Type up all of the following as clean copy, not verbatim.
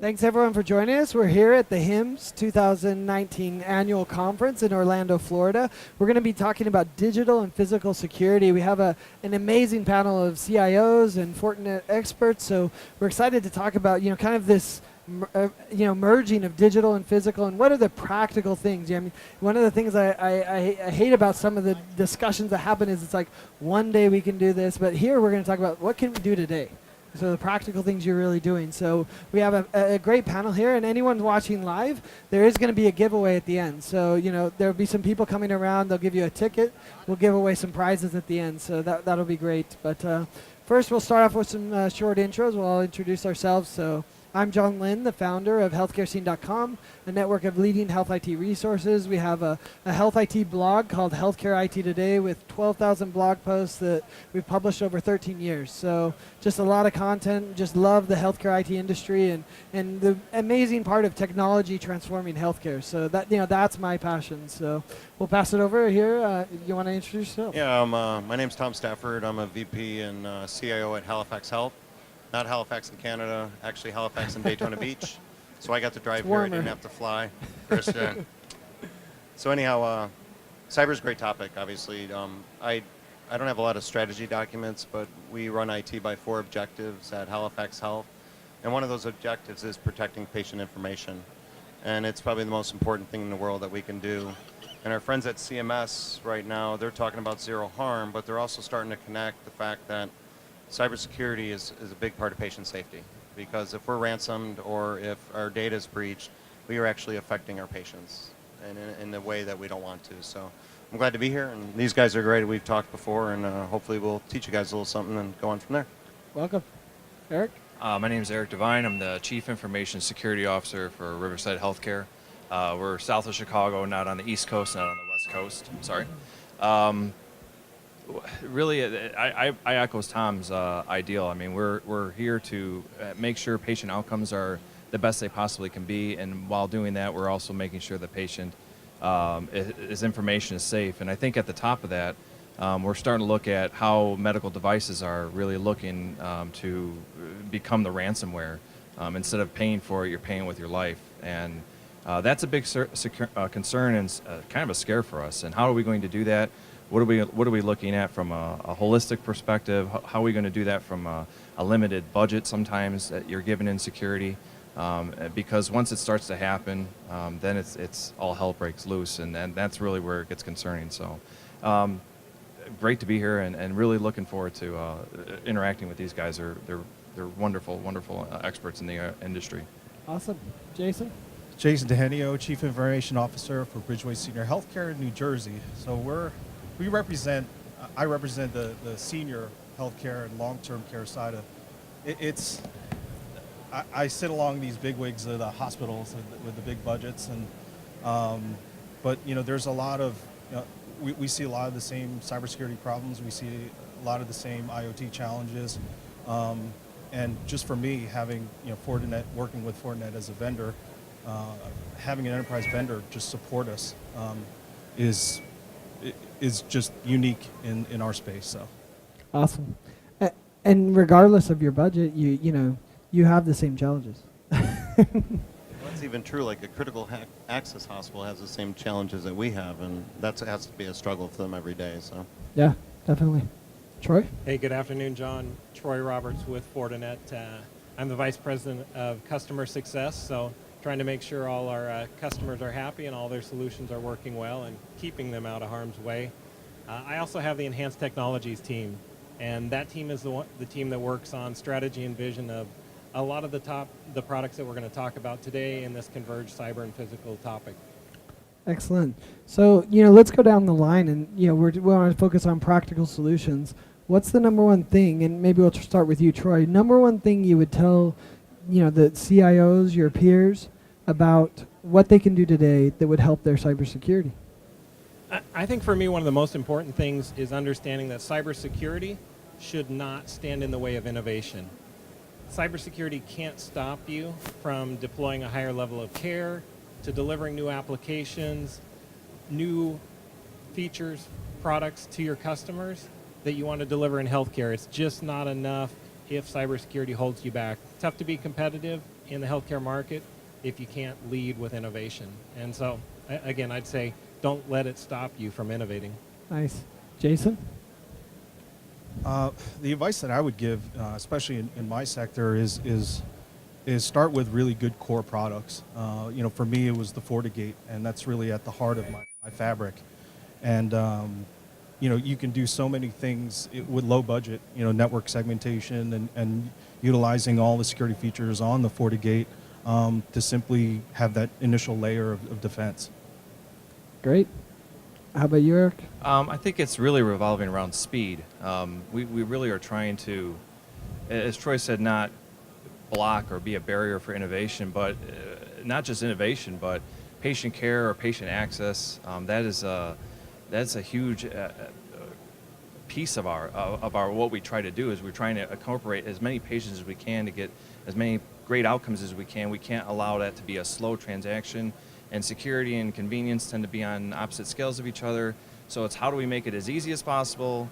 Thanks everyone for joining us. We're here at the HIMSS 2019 annual conference in Orlando, Florida. We're going to be talking about digital and physical security. We have an amazing panel of CIOs and Fortinet experts, so we're excited to talk about kind of this merging of digital and physical, and what are the practical things. I mean, one of the things I hate about some of the discussions that happen is it's like one day we can do this, but here we're going to talk about what can we do today. So the practical things you're really doing. So we have a great panel here, and anyone watching live, there is going to be a giveaway at the end. So there'll be some people coming around. They'll give you a ticket. We'll give away some prizes at the end. So that'll be great. But first, we'll start off with some short intros. We'll all introduce ourselves. So I'm John Lynn, the founder of healthcarescene.com, a network of leading health IT resources. We have a health IT blog called Healthcare IT Today with 12,000 blog posts that we've published over 13 years. So just a lot of content, just love the healthcare IT industry and the amazing part of technology transforming healthcare. So that's my passion. So we'll pass it over here. You want to introduce yourself? Yeah, my name's Tom Stafford. I'm a VP and CIO at Halifax Health. Not Halifax in Canada, actually Halifax in Daytona Beach. So I got to drive here, I didn't have to fly. Christian. So anyhow, cyber is a great topic, obviously. I don't have a lot of strategy documents, but we run IT by 4 objectives at Halifax Health. And one of those objectives is protecting patient information. And it's probably the most important thing in the world that we can do. And our friends at CMS right now, they're talking about zero harm, but they're also starting to connect the fact that cybersecurity is a big part of patient safety, because if we're ransomed or if our data is breached, we are actually affecting our patients in a way that we don't want to. So I'm glad to be here, and these guys are great. We've talked before, and hopefully we'll teach you guys a little something and go on from there. Welcome. Erik? My name is Erik Devine. I'm the Chief Information Security Officer for Riverside Healthcare. We're south of Chicago, not on the East Coast, not on the West Coast. Sorry. Really, I echo Tom's ideal. I mean, we're here to make sure patient outcomes are the best they possibly can be, and while doing that, we're also making sure the patient his information is safe. And I think at the top of that, we're starting to look at how medical devices are really looking to become the ransomware. Instead of paying for it, you're paying with your life, and that's a big concern and kind of a scare for us. And how are we going to do that? What are we looking at from a holistic perspective? How are we going to do that from a limited budget sometimes that you're given in security? Because once it starts to happen, then it's all hell breaks loose, and that's really where it gets concerning. So great to be here, and really looking forward to interacting with these guys. They're wonderful, wonderful experts in the industry. Awesome. Jason? Jason Dugenio, Chief Information Officer for Bridgeway Senior Healthcare in New Jersey. So I represent the senior healthcare and long-term care side of it. I sit along these big wigs of the hospitals with the big budgets, and but there's a lot of we see a lot of the same cybersecurity problems. We see a lot of the same IoT challenges, and just for me, having Fortinet, working with Fortinet as a vendor, having an enterprise vendor just support us is just unique in our space. So awesome. And regardless of your budget, you have the same challenges. That's even true. Like a critical access hospital has the same challenges that we have, and that has to be a struggle for them every day. So yeah, definitely. Troy? Hey, good afternoon, John. Troy Roberts with Fortinet. I'm the Vice President of Customer Success, so trying to make sure all our customers are happy and all their solutions are working well and keeping them out of harm's way. I also have the Enhanced Technologies team, and that team is the team that works on strategy and vision of a lot of the products that we're going to talk about today in this converged cyber and physical topic. Excellent. So, let's go down the line, and we want to focus on practical solutions. What's the number one thing, and maybe we'll start with you, Troy, number one thing you would tell the CIOs, your peers, about what they can do today that would help their cybersecurity? I think for me, one of the most important things is understanding that cybersecurity should not stand in the way of innovation. Cybersecurity can't stop you from deploying a higher level of care, to delivering new applications, new features, products to your customers that you want to deliver in healthcare. It's just not enough if cybersecurity holds you back. Tough to be competitive in the healthcare market if you can't lead with innovation. And so, again, I'd say don't let it stop you from innovating. Nice. Jason? The advice that I would give, especially in my sector, is start with really good core products. For me, it was the FortiGate, and that's really at the heart of my fabric. And you can do so many things with low budget. Network segmentation and utilizing all the security features on the FortiGate to simply have that initial layer of defense. Great. How about you, Erik? I think it's really revolving around speed. We really are trying to, as Troy said, not block or be a barrier for innovation, but not just innovation, but patient care or patient access. That's a huge piece of our what we try to do is we're trying to incorporate as many patients as we can to get as many great outcomes as we can. We can't allow that to be a slow transaction, and security and convenience tend to be on opposite scales of each other. So it's how do we make it as easy as possible,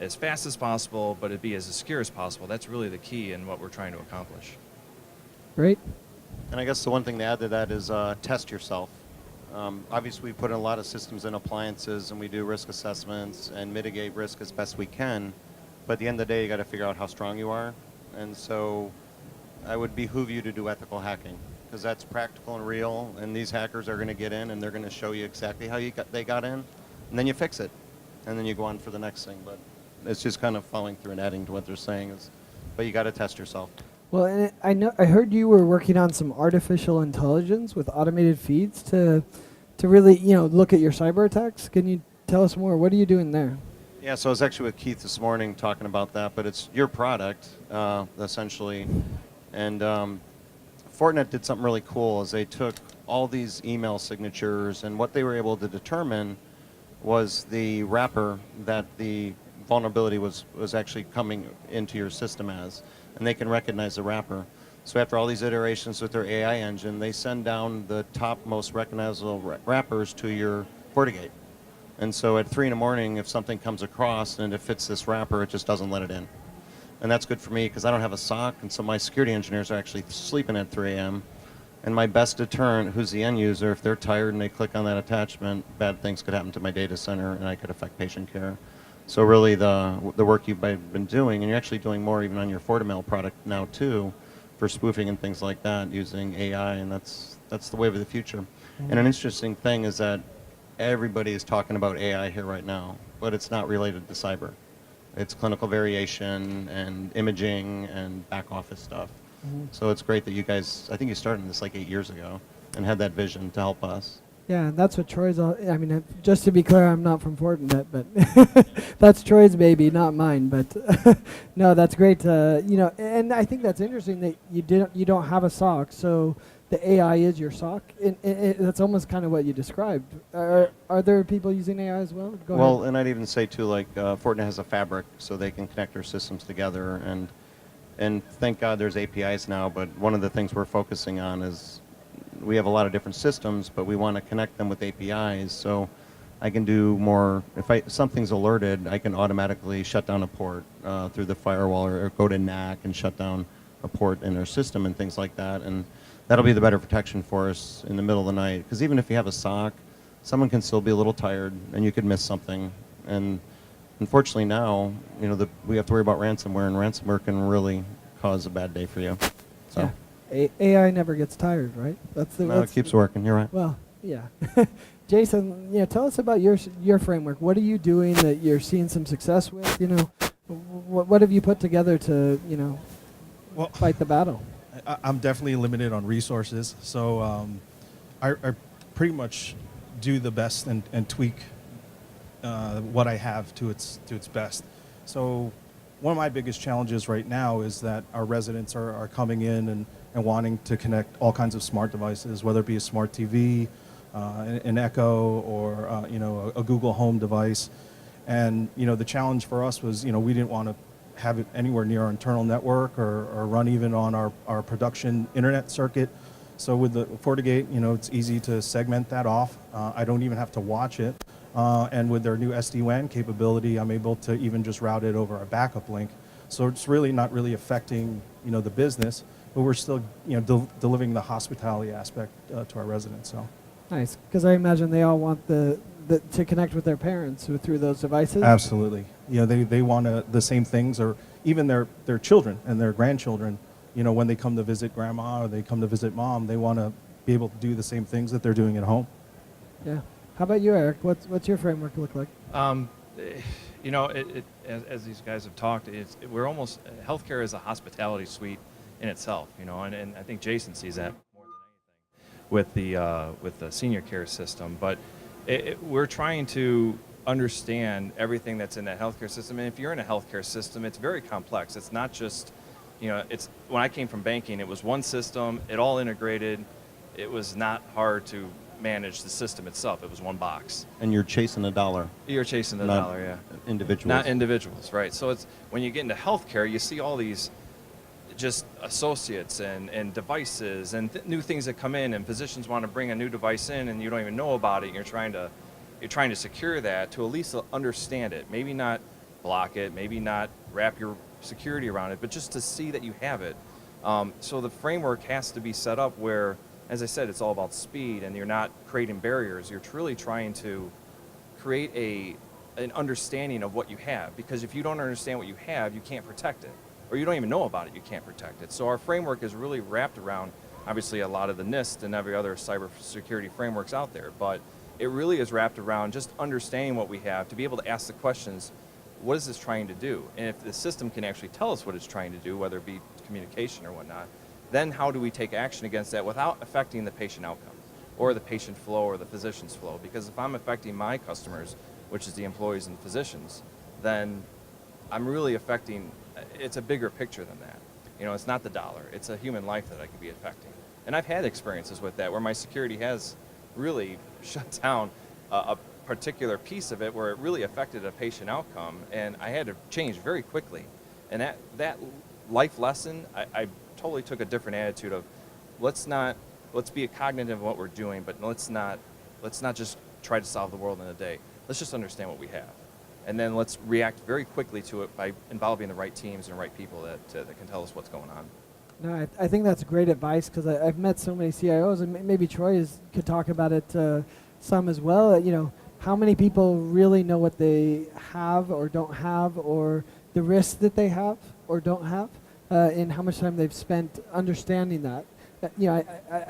as fast as possible, but it be as secure as possible. That's really the key in what we're trying to accomplish. Great. And I guess the one thing to add to that is test yourself. Obviously, we put in a lot of systems and appliances, and we do risk assessments and mitigate risk as best we can. But at the end of the day, you got to figure out how strong you are. And so I would behoove you to do ethical hacking, because that's practical and real. And these hackers are going to get in, and they're going to show you exactly how they got in. And then you fix it. And then you go on for the next thing. But it's just kind of following through and adding to what they're saying. But you got to test yourself. Well, and I heard you were working on some artificial intelligence with automated feeds to really, look at your cyber attacks. Can you tell us more? What are you doing there? Yeah, so I was actually with Keith this morning talking about that, but it's your product, essentially. And Fortinet did something really cool is they took all these email signatures, and what they were able to determine was the wrapper that the vulnerability was actually coming into your system as. And they can recognize the wrapper. So after all these iterations with their AI engine, they send down the top most recognizable wrappers to your FortiGate. And so at 3 in the morning, if something comes across and it fits this wrapper, it just doesn't let it in. And that's good for me because I don't have a SOC, and so my security engineers are actually sleeping at 3 a.m. And my best deterrent, who's the end user, if they're tired and they click on that attachment, bad things could happen to my data center and I could affect patient care. So really the work you've been doing, and you're actually doing more even on your FortiMail product now too, for spoofing and things like that using AI, and that's the wave of the future. Mm-hmm. And an interesting thing is that everybody is talking about AI here right now, but it's not related to cyber. It's clinical variation and imaging and back office stuff. Mm-hmm. So it's great that you guys, I think you started this like 8 years ago and had that vision to help us. Yeah, and that's what Troy's all, just to be clear, I'm not from Fortinet, but that's Troy's baby, not mine. But no, that's great. And I think that's interesting that you don't have a SOC, so the AI is your SOC. And that's almost kind of what you described. Are there people using AI as well? Go ahead. And I'd even say too, like Fortinet has a fabric, so they can connect their systems together. And thank God there's APIs now. But one of the things we're focusing on is we have a lot of different systems, but we want to connect them with APIs. So I can do more. If something's alerted, I can automatically shut down a port through the firewall, or go to NAC and shut down a port in their system and things like that. And that'll be the better protection for us in the middle of the night. Because even if you have a SOC, someone can still be a little tired, and you could miss something. And unfortunately now, we have to worry about ransomware, and ransomware can really cause a bad day for you. So. Yeah. AI never gets tired, right? It keeps working. You're right. Well, yeah. Jason, tell us about your framework. What are you doing that you're seeing some success with? What have you put together to fight the battle? I'm definitely limited on resources, so I pretty much do the best and tweak what I have to its best. So one of my biggest challenges right now is that our residents are coming in and wanting to connect all kinds of smart devices, whether it be a smart TV, an Echo, or a Google Home device. And the challenge for us was we didn't want to have it anywhere near our internal network or run even on our production internet circuit. So with the FortiGate, it's easy to segment that off. I don't even have to watch it. And with their new SD-WAN capability, I'm able to even just route it over a backup link. So it's really not really affecting, the business, but we're still, delivering the hospitality aspect to our residents. So Nice, because I imagine they all want to connect with their parents through those devices. absolutely, they want the same things, or even their children and their grandchildren. When they come to visit grandma or they come to visit mom, they want to be able to do the same things that they're doing at home. Yeah. How about you, Eric? What's your framework look like? As these guys have talked, we're almost, healthcare is a hospitality suite in itself, and I think Jason sees that more than anything with the senior care system. But we're trying to understand everything that's in that healthcare system. And if you're in a healthcare system, it's very complex. It's not just, it's when I came from banking, it was one system, it all integrated. It was not hard to manage the system itself. It was one box. And you're chasing a dollar. You're chasing the Not dollar, yeah. individuals. Not individuals, right. So it's when you get into healthcare, you see all these just associates and devices and new things that come in, and physicians want to bring a new device in and you don't even know about it, and you're trying to secure that to at least understand it. Maybe not block it, maybe not wrap your security around it, but just to see that you have it. So the framework has to be set up where, as I said, it's all about speed, and you're not creating barriers. You're truly trying to create an understanding of what you have, because if you don't understand what you have, you can't protect it, or you don't even know about it, you can't protect it. So our framework is really wrapped around, obviously, a lot of the NIST and every other cybersecurity frameworks out there, but it really is wrapped around just understanding what we have to be able to ask the questions, what is this trying to do? And if the system can actually tell us what it's trying to do, whether it be communication or whatnot, then how do we take action against that without affecting the patient outcome or the patient flow or the physician's flow? Because if I'm affecting my customers, which is the employees and physicians, then I'm really affecting, it's a bigger picture than that. It's not the dollar, it's a human life that I could be affecting. And I've had experiences with that where my security has really shut down a particular piece of it where it really affected a patient outcome, and I had to change very quickly. And that life lesson, I totally took a different attitude of let's be cognitive of what we're doing, but let's not just try to solve the world in a day. Let's just understand what we have, and then let's react very quickly to it by involving the right teams and the right people that can tell us what's going on. No, I think that's great advice, because I've met so many CIOs, and maybe Troy could talk about it some as well. How many people really know what they have or don't have, or the risks that they have or don't have, and how much time they've spent understanding that.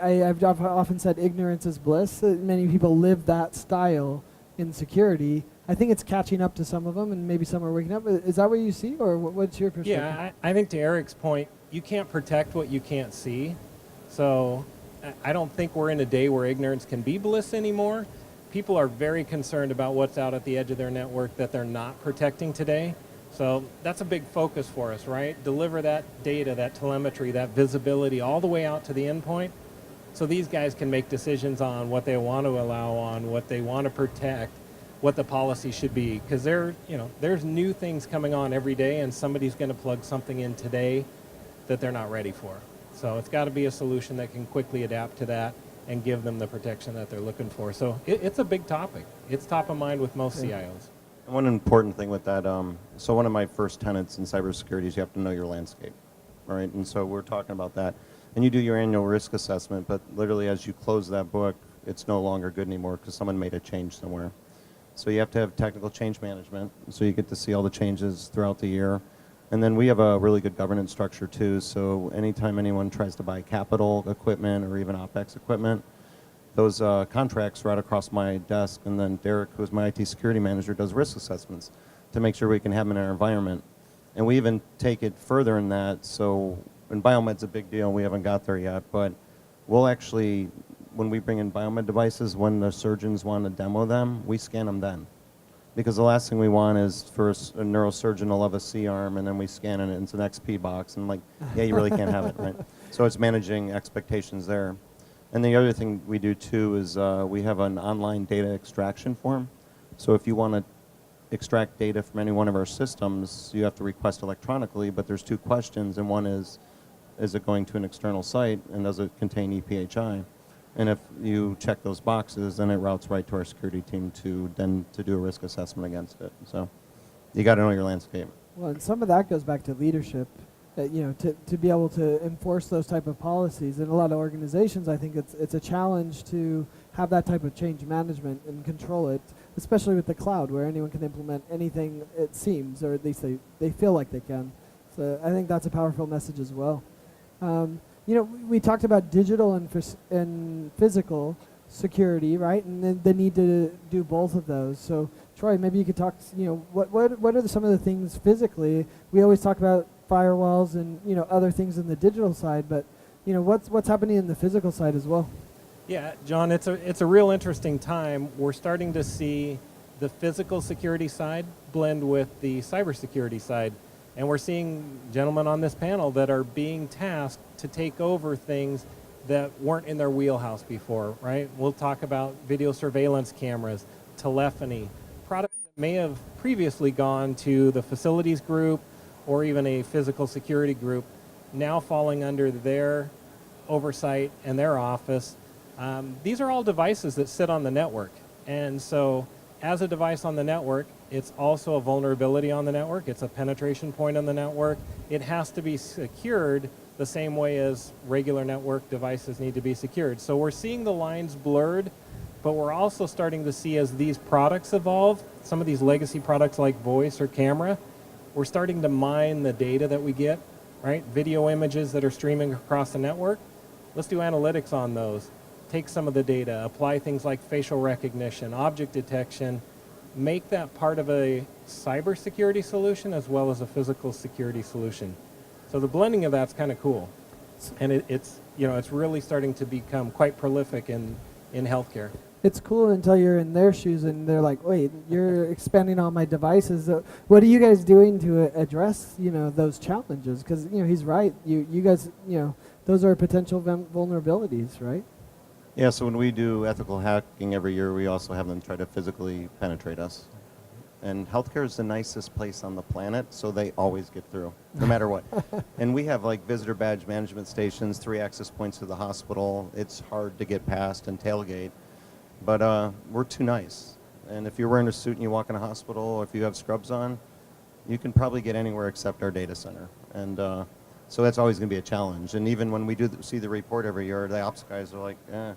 I've often said ignorance is bliss. Many people live that style in security. I think it's catching up to some of them, and maybe some are waking up. Is that what you see, or what's your perspective? Yeah, I think to Eric's point, you can't protect what you can't see. So I don't think we're in a day where ignorance can be bliss anymore. People are very concerned about what's out at the edge of their network that they're not protecting today. So that's a big focus for us, right? Deliver that data, that telemetry, that visibility all the way out to the endpoint, so these guys can make decisions on what they want to allow on, what they want to protect, what the policy should be. Because there's new things coming on every day, and somebody's going to plug something in today that they're not ready for. So it's got to be a solution that can quickly adapt to that and give them the protection that they're looking for. So it's a big topic. It's top of mind with most CIOs. One important thing with that, so one of my first tenets in cybersecurity is you have to know your landscape, right? And so we're talking about that. And you do your annual risk assessment, but literally as you close that book, it's no longer good anymore because someone made a change somewhere. So you have to have technical change management, so you get to see all the changes throughout the year. And then we have a really good governance structure too, so anytime anyone tries to buy capital equipment or even OpEx equipment, those contracts right across my desk, and then Derek, who's my IT security manager, does risk assessments to make sure we can have them in our environment. And we even take it further in that, so, and biomed's a big deal, we haven't got there yet, but we'll actually, when we bring in biomed devices, when the surgeons want to demo them, we scan them then. Because the last thing we want is for a neurosurgeon to love a C-arm, and then we scan it, and it's an XP box, and yeah, you really can't have it, right? So it's managing expectations there. And the other thing we do too is we have an online data extraction form. So if you want to extract data from any one of our systems, you have to request electronically, but there's two questions, and one is it going to an external site, and does it contain EPHI? And if you check those boxes, then it routes right to our security team to do a risk assessment against it. So you got to know your landscape. Well, and some of that goes back to leadership. To be able to enforce those type of policies. In a lot of organizations, I think it's a challenge to have that type of change management and control it, especially with the cloud, where anyone can implement anything, it seems, or at least they feel like they can. So I think that's a powerful message as well. We talked about digital and physical security, right? And then the need to do both of those. So Troy, maybe you could talk, what are some of the things physically? We always talk about firewalls and other things in the digital side, but what's happening in the physical side as well? Yeah, John, it's a real interesting time. We're starting to see the physical security side blend with the cybersecurity side, and we're seeing gentlemen on this panel that are being tasked to take over things that weren't in their wheelhouse before, right? We'll talk about video surveillance cameras, telephony, products that may have previously gone to the facilities group or even a physical security group, now falling under their oversight and their office. These are all devices that sit on the network. And so as a device on the network, it's also a vulnerability on the network. It's a penetration point on the network. It has to be secured the same way as regular network devices need to be secured. So we're seeing the lines blurred, but we're also starting to see as these products evolve, some of these legacy products like voice or camera, we're starting to mine the data that we get, right? Video images that are streaming across the network. Let's do analytics on those. Take some of the data, apply things like facial recognition, object detection, make that part of a cybersecurity solution as well as a physical security solution. So the blending of that's kind of cool. And it's really starting to become quite prolific in healthcare. It's cool until you're in their shoes and they're like, wait, you're expanding on my devices. What are you guys doing to address, those challenges? Because, he's right. You guys, those are potential vulnerabilities, right? Yeah, so when we do ethical hacking every year, we also have them try to physically penetrate us. And healthcare is the nicest place on the planet, so they always get through, no matter what. And we have visitor badge management stations, 3 access points to the hospital. It's hard to get past and tailgate. But we're too nice. And if you're wearing a suit and you walk in a hospital, or if you have scrubs on, you can probably get anywhere except our data center. And so that's always going to be a challenge. And even when we see the report every year, the ops guys are like, eh.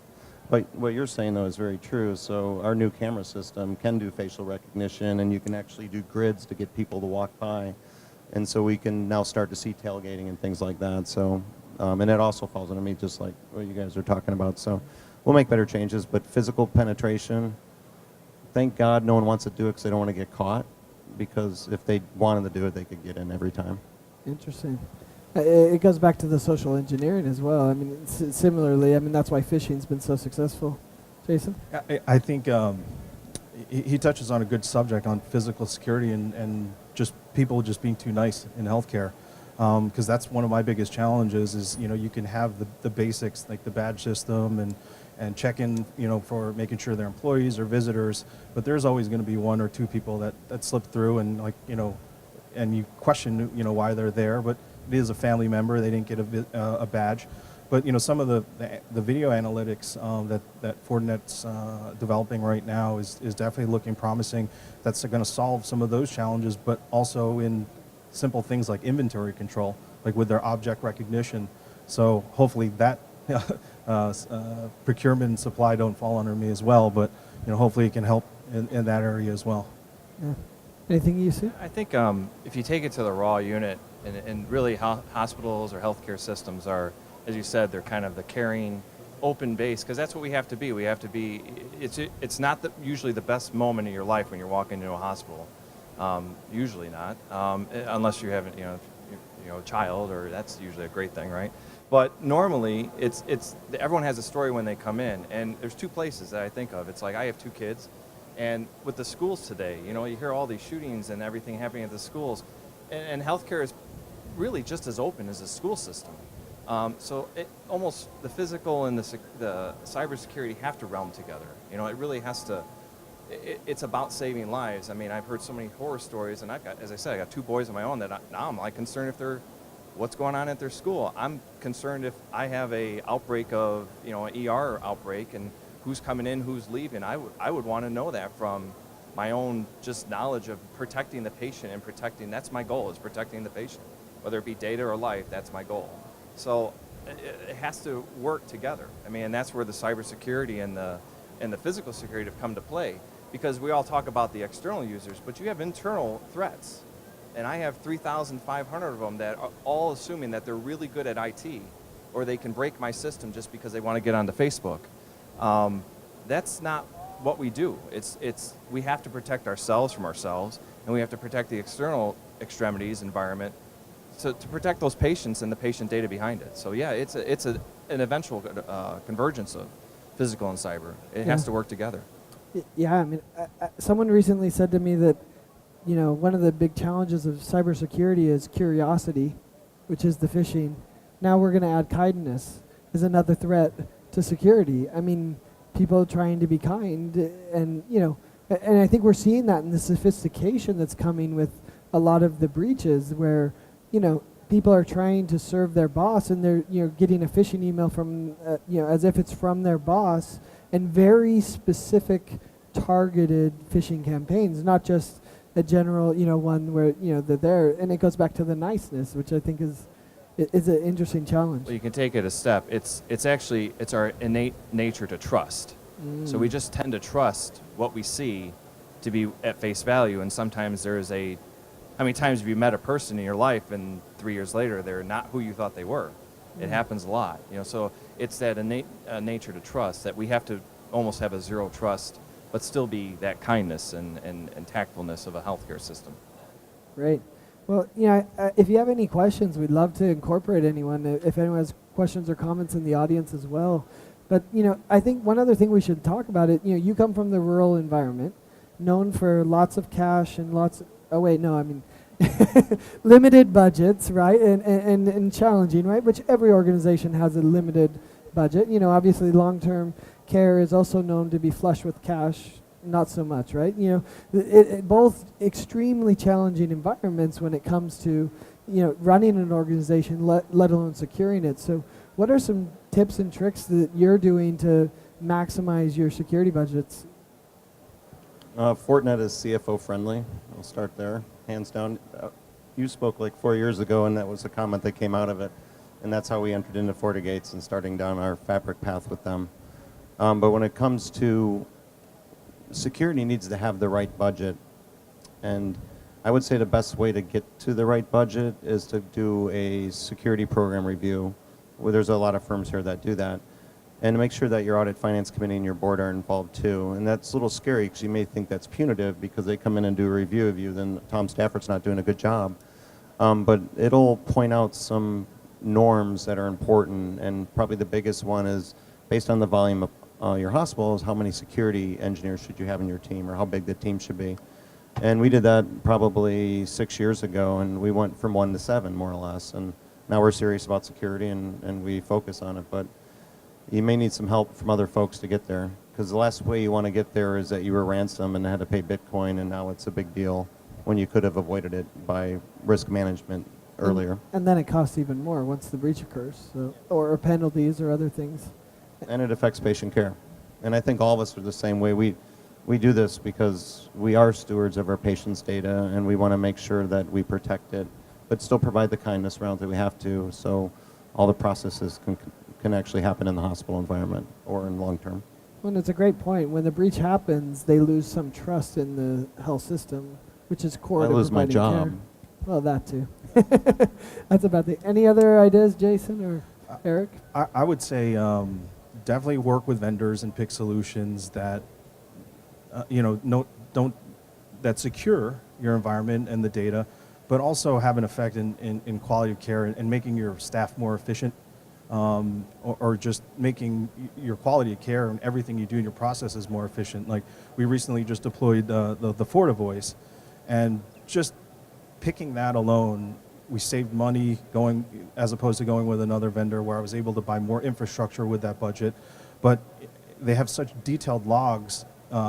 But what you're saying, though, is very true. So our new camera system can do facial recognition, and you can actually do grids to get people to walk by. And so we can now start to see tailgating and things like that. So, and it also falls under me, just like what you guys are talking about. So we'll make better changes, but physical penetration, thank God no one wants to do it because they don't want to get caught, because if they wanted to do it, they could get in every time. Interesting. It goes back to the social engineering as well. I mean, similarly, that's why phishing's been so successful. Jason? I think he touches on a good subject on physical security and just people just being too nice in healthcare. Because that's one of my biggest challenges is, you can have the basics like the badge system and check in, for making sure they're employees or visitors, but there's always going to be 1 or 2 people that slip through and and you question, why they're there, but it is a family member, they didn't get a badge. But, some of the video analytics that Fortinet's developing right now is definitely looking promising. That's going to solve some of those challenges, but also in simple things like inventory control, like with their object recognition. So hopefully that procurement and supply don't fall under me as well, but hopefully it can help in that area as well. Yeah. Anything you see? I think if you take it to the raw unit, and really hospitals or healthcare systems are, as you said, they're kind of the caring, open base, because that's what we have to be. We have to be. It's not usually the best moment in your life when you're walking into a hospital. Usually not, unless you have a child, or that's usually a great thing, right? But normally, it's everyone has a story when they come in, and there's 2 places that I think of. It's like I have 2 kids, and with the schools today, you hear all these shootings and everything happening at the schools, and healthcare is really just as open as the school system. So almost the physical and the cybersecurity have to realm together. It really has to. It's about saving lives. I've heard so many horror stories, and as I said, I got 2 boys of my own that now I'm concerned if what's going on at their school. I'm concerned if I have a outbreak of, an ER outbreak, and who's coming in, who's leaving. I would want to know that from my own just knowledge of protecting the patient and protecting, that's my goal, is protecting the patient. Whether it be data or life, that's my goal. So it has to work together. I mean, and that's where the cybersecurity and the physical security have come to play, because we all talk about the external users, but you have internal threats. And I have 3,500 of them that are all assuming that they're really good at IT, or they can break my system just because they want to get onto Facebook. That's not what we do. We have to protect ourselves from ourselves, and we have to protect the external extremities environment to protect those patients and the patient data behind it. So yeah, it's an eventual convergence of physical and cyber. It has to work together. Yeah, I mean, someone recently said to me that, you know, one of the big challenges of cybersecurity is curiosity, which is the phishing. Now we're going to add kindness as another threat to security. I mean, people trying to be kind, and, you know, and I think we're seeing that in the sophistication that's coming with a lot of the breaches, where, you know, people are trying to serve their boss, and they're, you know, getting a phishing email from, you know, as if it's from their boss, and very specific targeted phishing campaigns, not just a general, you know, one where, you know, they're there. And it goes back to the niceness, which I think is an interesting challenge. Well, you can take it a step. It's our innate nature to trust. So we just tend to trust what we see to be at face value, and sometimes how many times have you met a person in your life and 3 years later they're not who you thought they were? It happens a lot, you know. So it's that innate nature to trust that we have to almost have a zero trust, but still be that kindness and tactfulness of a healthcare system. Great. Well, you know, if you have any questions, we'd love to incorporate anyone. If anyone has questions or comments in the audience as well. But, you know, I think one other thing we should talk about it, you know, you come from the rural environment, known for lots of cash and limited budgets, right? And challenging, right? Which every organization has a limited budget. You know, obviously long-term care is also known to be flush with cash, not so much, right? You know, both extremely challenging environments when it comes to, you know, running an organization, let alone securing it. So what are some tips and tricks that you're doing to maximize your security budgets? Fortinet is CFO friendly. I'll start there, hands down. You spoke like 4 years ago, and that was a comment that came out of it. And that's how we entered into FortiGates and starting down our Fabric path with them. But when it comes to security, needs to have the right budget. And I would say the best way to get to the right budget is to do a security program review. Well, there's a lot of firms here that do that. And to make sure that your audit finance committee and your board are involved too. And that's a little scary because you may think that's punitive because they come in and do a review of you, then Tom Stafford's not doing a good job. But it'll point out some norms that are important, and probably the biggest one is based on the volume of your hospital is how many security engineers should you have in your team, or how big the team should be. And we did that probably 6 years ago, and we went from 1 to 7 more or less, and now we're serious about security and we focus on it. But you may need some help from other folks to get there, because the last way you want to get there is that you were ransomed and had to pay Bitcoin, and now it's a big deal when you could have avoided it by risk management earlier. And then it costs even more once the breach occurs, or penalties or other things. And it affects patient care. And I think all of us are the same way. We do this because we are stewards of our patients' data, and we want to make sure that we protect it, but still provide the kindness around that we have to, so all the processes can actually happen in the hospital environment or in long term. Well, it's a great point. When the breach happens, they lose some trust in the health system, which is core to I lose my providing job. care. Well, that too. That's about the. Any other ideas, Jason or Eric? I would say definitely work with vendors and pick solutions that that secure your environment and the data, but also have an effect in quality of care and making your staff more efficient, or just making your quality of care and everything you do in your processes more efficient. Like, we recently just deployed the FortiVoice, and just picking that alone, we saved money as opposed to going with another vendor, where I was able to buy more infrastructure with that budget. But they have such detailed logs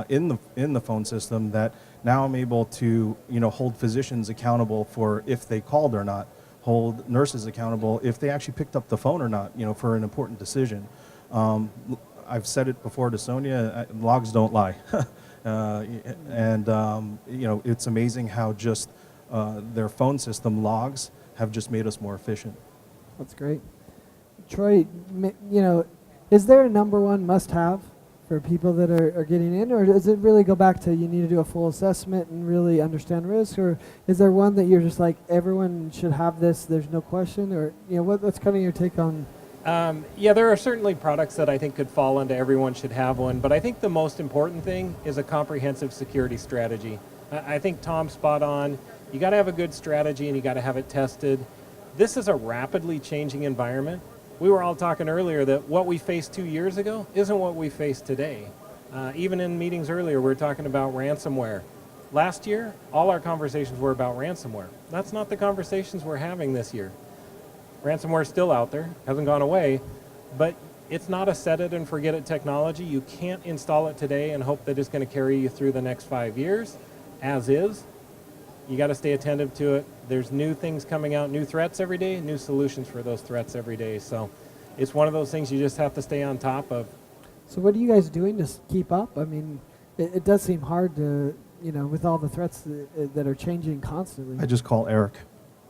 in the phone system that now I'm able to hold physicians accountable for if they called or not, hold nurses accountable if they actually picked up the phone or not, for an important decision. I've said it before to Sonia, logs don't lie. It's amazing how just their phone system logs have just made us more efficient. That's great. Troy, is there a number one must-have for people that are getting in, or does it really go back to you need to do a full assessment and really understand risk, or is there one that you're just like everyone should have this, there's no question, or what's kind of your take on? There are certainly products that I think could fall into everyone should have one, but I think the most important thing is a comprehensive security strategy. I think Tom's spot on. You got to have a good strategy and you got to have it tested. This is a rapidly changing environment. We were all talking earlier that what we faced 2 years ago isn't what we face today. Even in meetings earlier, we were talking about ransomware. Last year, all our conversations were about ransomware. That's not the conversations we're having this year. Ransomware is still out there, hasn't gone away, but it's not a set it and forget it technology. You can't install it today and hope that it's going to carry you through the next 5 years. As is, you got to stay attentive to it. There's new things coming out, new threats every day, new solutions for those threats every day. So it's one of those things you just have to stay on top of. So what are you guys doing to keep up? I mean, it does seem hard to, with all the threats that are changing constantly. I just call Erik.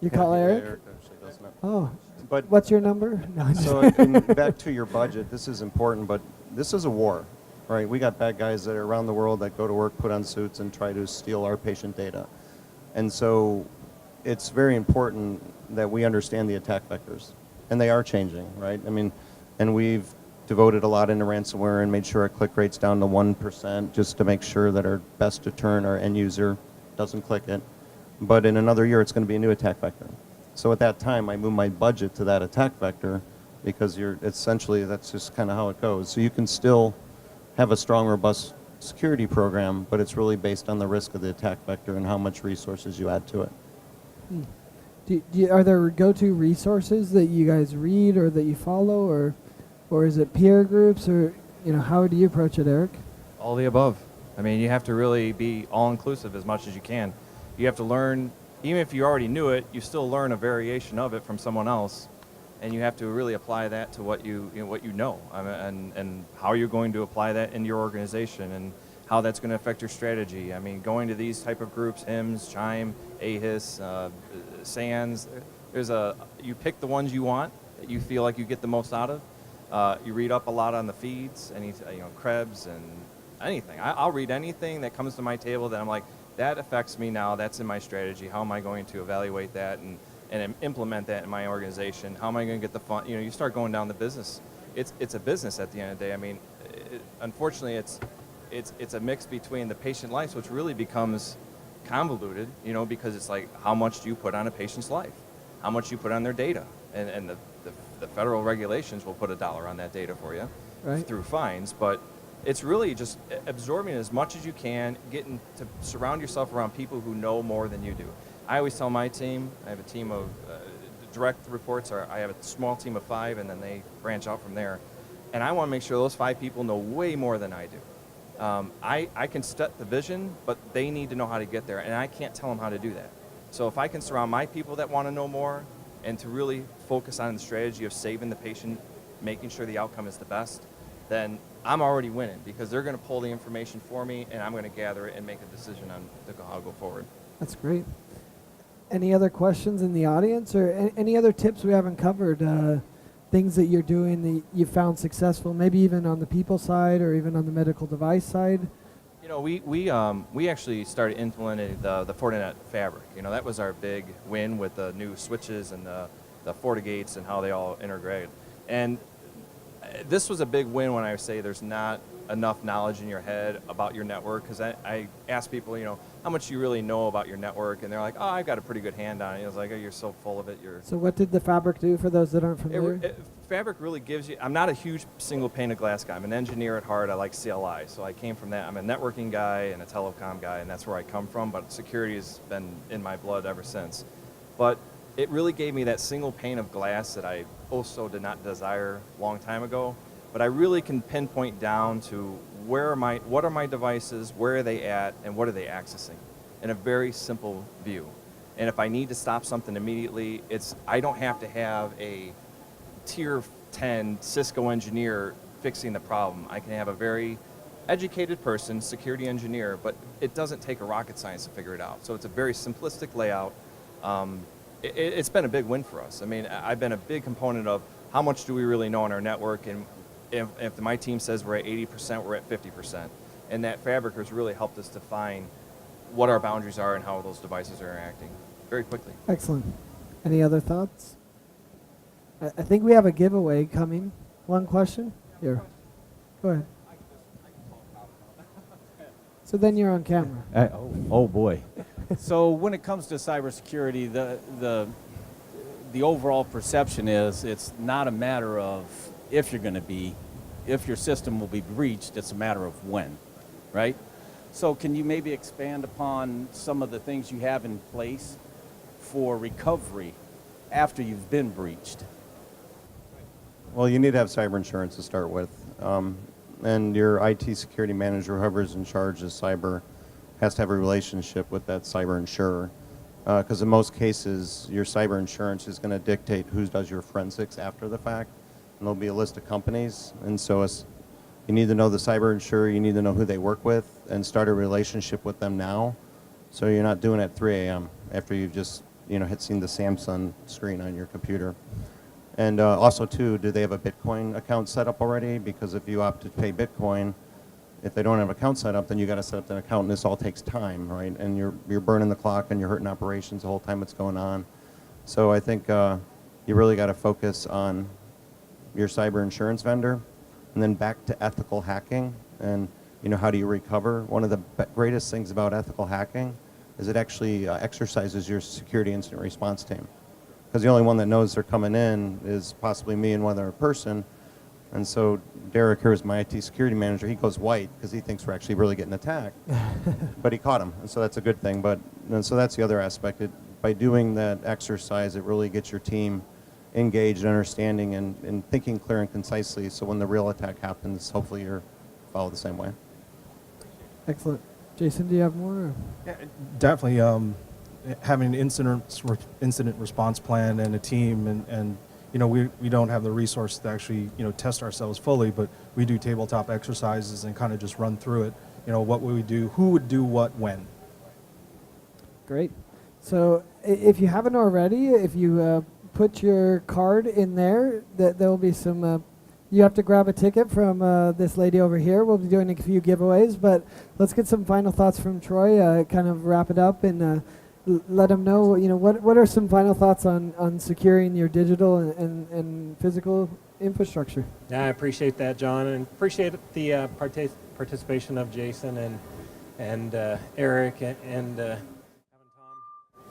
You call Erik? Erik actually does that. Oh, But what's your number? No, I'm just- so and back to your budget, this is important, but this is a war, right? We got bad guys that are around the world that go to work, put on suits, and try to steal our patient data. And so it's very important that we understand the attack vectors. And they are changing, right? I mean, and we've devoted a lot into ransomware and made sure our click rate's down to 1% just to make sure that our best deterrent, our end user, doesn't click it. But in another year, it's going to be a new attack vector. So at that time, I move my budget to that attack vector because that's just kind of how it goes. So you can still have a strong, robust security program, but it's really based on the risk of the attack vector and how much resources you add to it. Are there go-to resources that you guys read or that you follow, or is it peer groups, or how do you approach it, Erik? All the above. I mean, you have to really be all-inclusive as much as you can. You have to learn, even if you already knew it, you still learn a variation of it from someone else, and you have to really apply that to what you know, and how you're going to apply that in your organization, and how that's going to affect your strategy. I mean, going to these type of groups, HIMSS, CHIME, AHIS, SANS, you pick the ones you want, that you feel like you get the most out of. You read up a lot on the feeds, Krebs and anything. I'll read anything that comes to my table that I'm like, that affects me now, that's in my strategy. How am I going to evaluate that and implement that in my organization? How am I going to get the fund? You start going down the business. It's a business at the end of the day. I mean, unfortunately, it's a mix between the patient life, which really becomes convoluted, because it's like, how much do you put on a patient's life? How much you put on their data? And the federal regulations will put $1 on that data for you, right, through fines, but it's really just absorbing as much as you can, getting to surround yourself around people who know more than you do. I always tell my team, I have a team of direct reports, or I have a small team of 5, and then they branch out from there. And I want to make sure those 5 people know way more than I do. I can set the vision, but they need to know how to get there, and I can't tell them how to do that. So if I can surround my people that want to know more, and to really focus on the strategy of saving the patient, making sure the outcome is the best, then I'm already winning, because they're going to pull the information for me, and I'm going to gather it and make a decision on how to go forward. That's great. Any other questions in the audience, or any other tips we haven't covered? Things that you're doing that you found successful, maybe even on the people side or even on the medical device side? We actually started implementing the Fortinet Fabric. That was our big win with the new switches and the FortiGates and how they all integrate. And this was a big win when I say there's not enough knowledge in your head about your network, because I ask people, how much do you really know about your network? And they're like, oh, I've got a pretty good hand on it. I was like, oh, you're so full of it. So what did the Fabric do for those that aren't familiar? Fabric really gives you, I'm not a huge single pane of glass guy. I'm an engineer at heart. I like CLI. So I came from that. I'm a networking guy and a telecom guy, and that's where I come from. But security has been in my blood ever since. But it really gave me that single pane of glass that I also did not desire a long time ago. But I really can pinpoint down to what are my devices, where are they at, and what are they accessing, in a very simple view. And if I need to stop something immediately, I don't have to have a tier 10 Cisco engineer fixing the problem. I can have a very educated person, security engineer, but it doesn't take a rocket science to figure it out. So it's a very simplistic layout. It's been a big win for us. I mean, I've been a big component of how much do we really know on our network, and if my team says we're at 80%, we're at 50%. And that Fabric has really helped us define what our boundaries are and how those devices are interacting very quickly. Excellent. Any other thoughts? I think we have a giveaway coming. One question? Here. Go ahead. So then you're on camera. Oh boy. So when it comes to cybersecurity, the overall perception is it's not a matter of if your system will be breached, it's a matter of when, right? So can you maybe expand upon some of the things you have in place for recovery after you've been breached? Well, you need to have cyber insurance to start with. And your IT security manager, whoever's in charge of cyber, has to have a relationship with that cyber insurer. Because in most cases, your cyber insurance is going to dictate who does your forensics after the fact. And there'll be a list of companies. And so you need to know the cyber insurer, you need to know who they work with, and start a relationship with them now. So you're not doing it at 3 a.m. after you've just seen the Samsung screen on your computer. And also, too, do they have a Bitcoin account set up already? Because if you opt to pay Bitcoin, if they don't have an account set up, then you got to set up an account, and this all takes time, right? And you're burning the clock, and you're hurting operations the whole time it's going on. So I think you really got to focus on your cyber insurance vendor, and then back to ethical hacking, and how do you recover? One of the greatest things about ethical hacking is it actually exercises your security incident response team. Because the only one that knows they're coming in is possibly me and one other person. And so Derek here is my IT security manager. He goes white because he thinks we're actually really getting attacked. But he caught him, and so that's a good thing. And so that's the other aspect. By doing that exercise, it really gets your team engaged, understanding, and thinking clear and concisely. So when the real attack happens, hopefully you're followed the same way. Excellent. Jason, do you have more? Yeah, definitely. Having an incident response plan and a team, and we don't have the resource to actually test ourselves fully, but we do tabletop exercises and kind of just run through it. What would we do? Who would do what when? Great. So if you haven't already, if you put your card in there, there will be some. You have to grab a ticket from this lady over here. We'll be doing a few giveaways, but let's get some final thoughts from Troy. Kind of wrap it up and. Let them know, what are some final thoughts on securing your digital and physical infrastructure? Yeah, I appreciate that, John, and appreciate the participation of Jason and Erik and having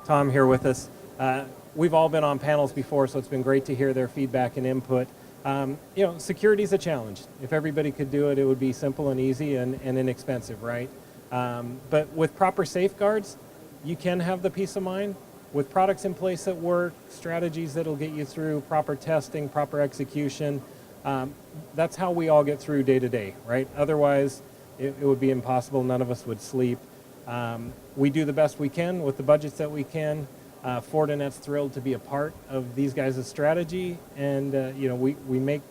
Tom here with us. We've all been on panels before, so it's been great to hear their feedback and input. Security is a challenge. If everybody could do it, it would be simple and easy and inexpensive, right? But with proper safeguards, you can have the peace of mind with products in place that work, strategies that'll get you through proper testing, proper execution. That's how we all get through day to day, right? Otherwise, it would be impossible. None of us would sleep. We do the best we can with the budgets that we can. Fortinet's thrilled to be a part of these guys' strategy, and we make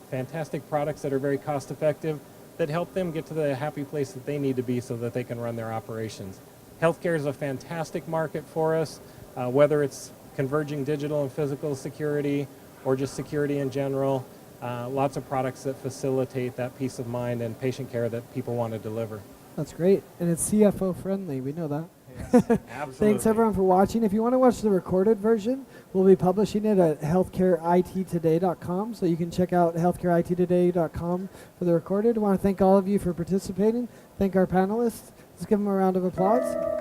fantastic products that are very cost effective that help them get to the happy place that they need to be so that they can run their operations. Healthcare is a fantastic market for us, whether it's converging digital and physical security or just security in general. Lots of products that facilitate that peace of mind and patient care that people want to deliver. That's great. And it's CFO friendly. We know that. Yes, absolutely. Thanks, everyone, for watching. If you want to watch the recorded version, we'll be publishing it at healthcareittoday.com. So you can check out healthcareittoday.com for the recorded. I want to thank all of you for participating. Thank our panelists. Let's give them a round of applause.